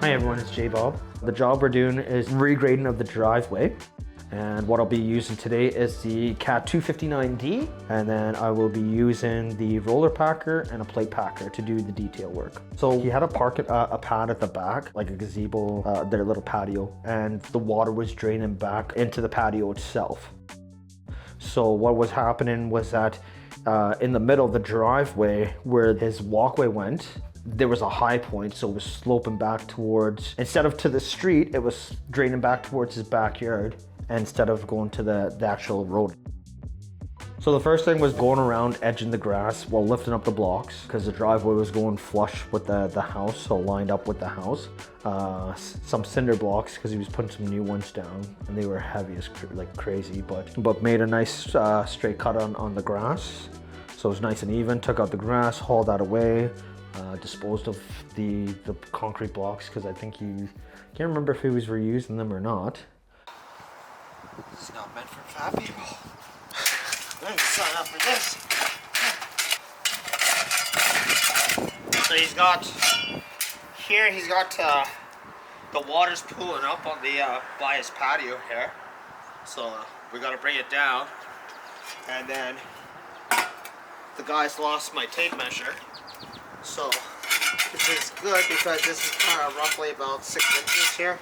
Hi everyone, it's J.Bob. The job we're doing is regrading of the driveway. And what I'll be using today is the Cat 259D. And then I will be using the roller packer and a plate packer to do the detail work. So he had a pad at the back, like a gazebo, their little patio. And the water was draining back into the patio itself. So what was happening was that in the middle of the driveway where his walkway went, there was a high point, so it was sloping back towards, instead of to the street, it was draining back towards his backyard instead of going to the actual road. So the first thing was going around edging the grass while lifting up the blocks, because the driveway was going flush with the house, so lined up with the house. Some cinder blocks, because he was putting some new ones down, and they were heavy as like crazy, but made a nice straight cut on the grass. So it was nice and even. Took out the grass, hauled that away. Disposed of the concrete blocks, because I think can't remember if he was reusing them or not. This is not meant for fat people. I didn't sign up for this. So he's got the water's pooling up on the by his patio here. So we got to bring it down, and then the guy's lost my tape measure. So this is good because this is kind of roughly about 6 inches here.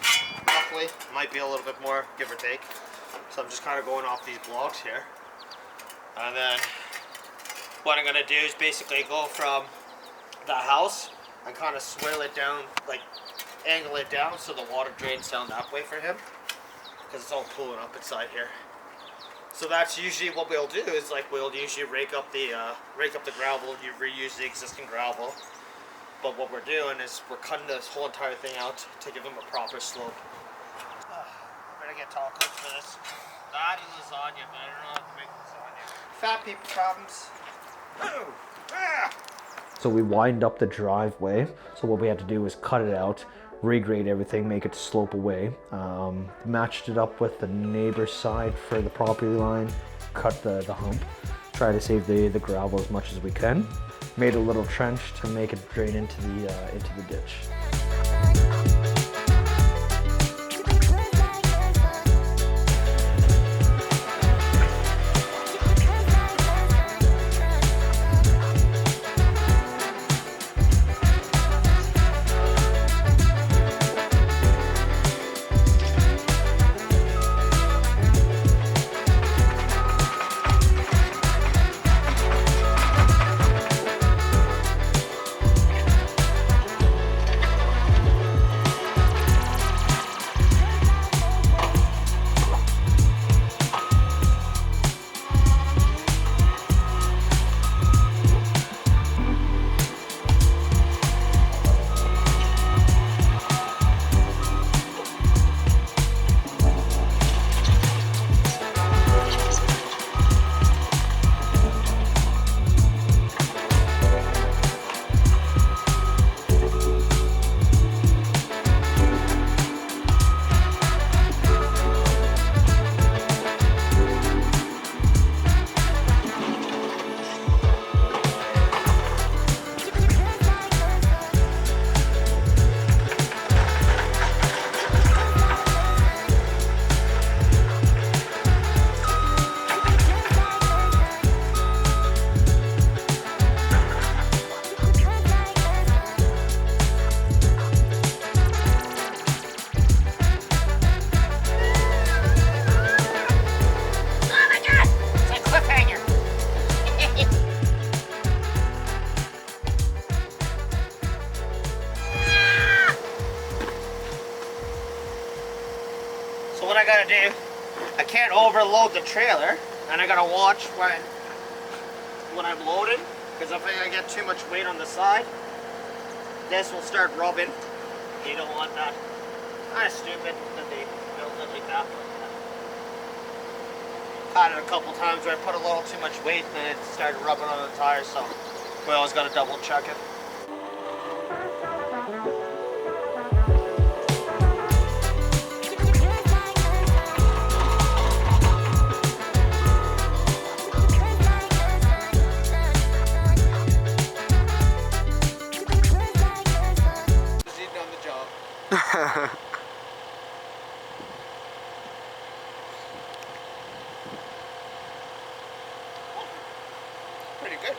Roughly, might be a little bit more, give or take. So I'm just kind of going off these blocks here. And then what I'm going to do is basically go from the house and kind of swirl it down, like angle it down so the water drains down that way for him. Because it's all pooling up inside here. So that's usually what we'll do, is like we'll usually rake up the gravel, you reuse the existing gravel. But what we're doing is we're cutting this whole entire thing out to give them a proper slope. Better get tall coats for this. That is lasagna, but I don't know how to make lasagna. Fat people problems. Ooh. Ah. So we widened up the driveway. So what we had to do was cut it out, regrade everything, make it slope away. Matched it up with the neighbor's side for the property line, cut the hump, try to save the gravel as much as we can. Made a little trench to make it drain into the ditch. So what I gotta do, I can't overload the trailer, and I gotta watch when I'm loading, because if I get too much weight on the side, this will start rubbing. You don't want that. Kind of stupid that they built it like that. Had it a couple times where I put a little too much weight and it started rubbing on the tires, so we always gotta double check it. Pretty good.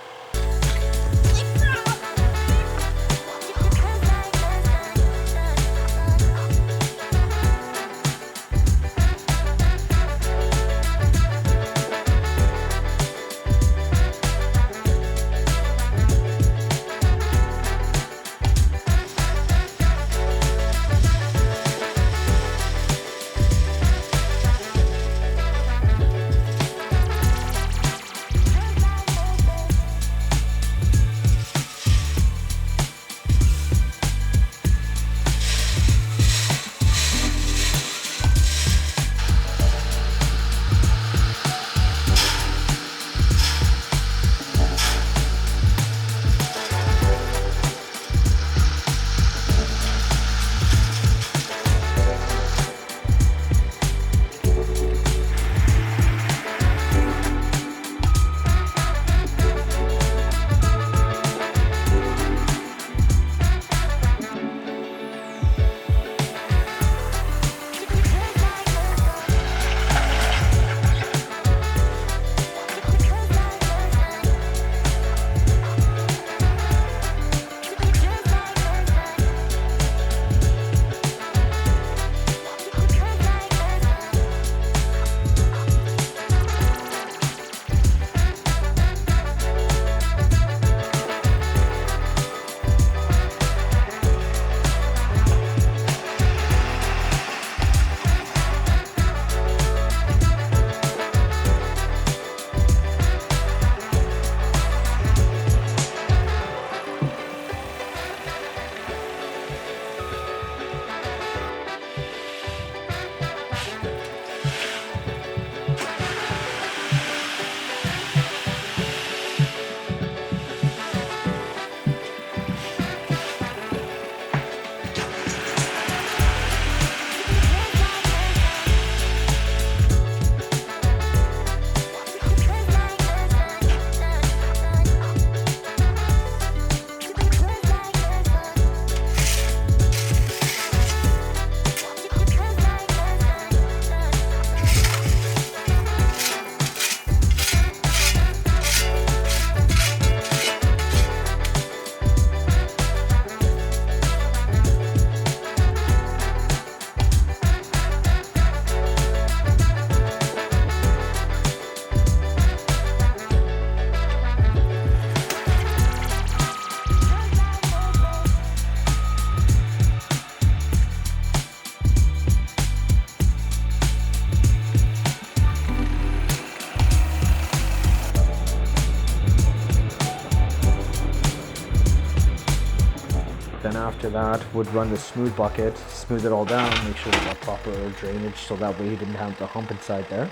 Then after that, would run the smooth bucket, smooth it all down, make sure we got proper drainage so that way he didn't have the hump inside there.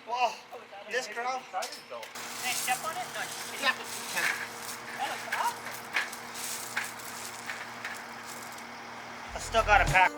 Whoa, this girl. Hey, step on it? No, Yeah. that looks awesome. I still got a pack.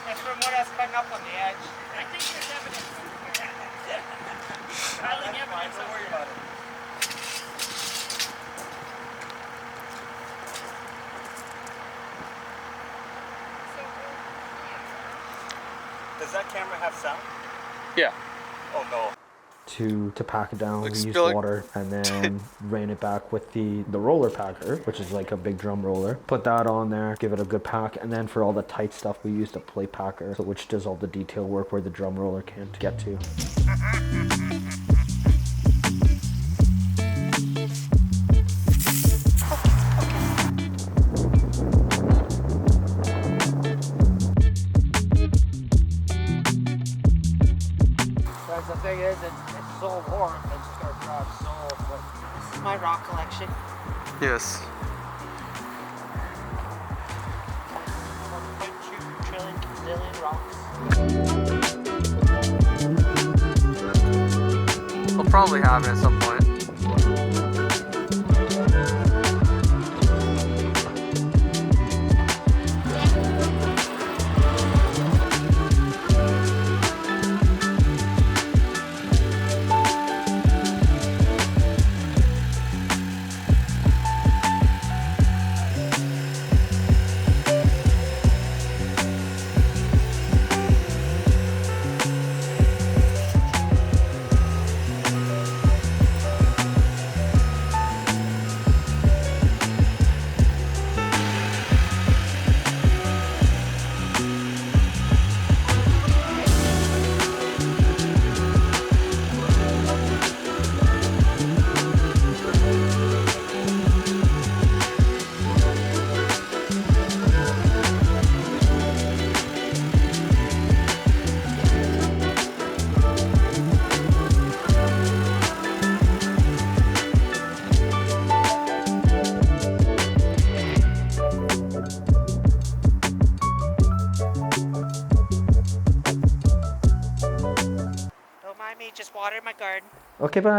That's from what I was cutting up on the edge. I think there's evidence. Piling evidence. Don't worry about it. Does that camera have sound? Yeah. Oh no. To pack it down, Like we used spill it. water and then ran it back with the roller packer, which is like a big drum roller. Put that on there, give it a good pack, and then for all the tight stuff, we used a plate packer, so which does all the detail work where the drum roller can't get to. Because the thing is, it's so warm. It's our garage sold, but This is my rock collection. Yes. 1.2 trillion gazillion rocks. We'll probably have it at some point. Don't mind me, just water my garden. Okay, bye.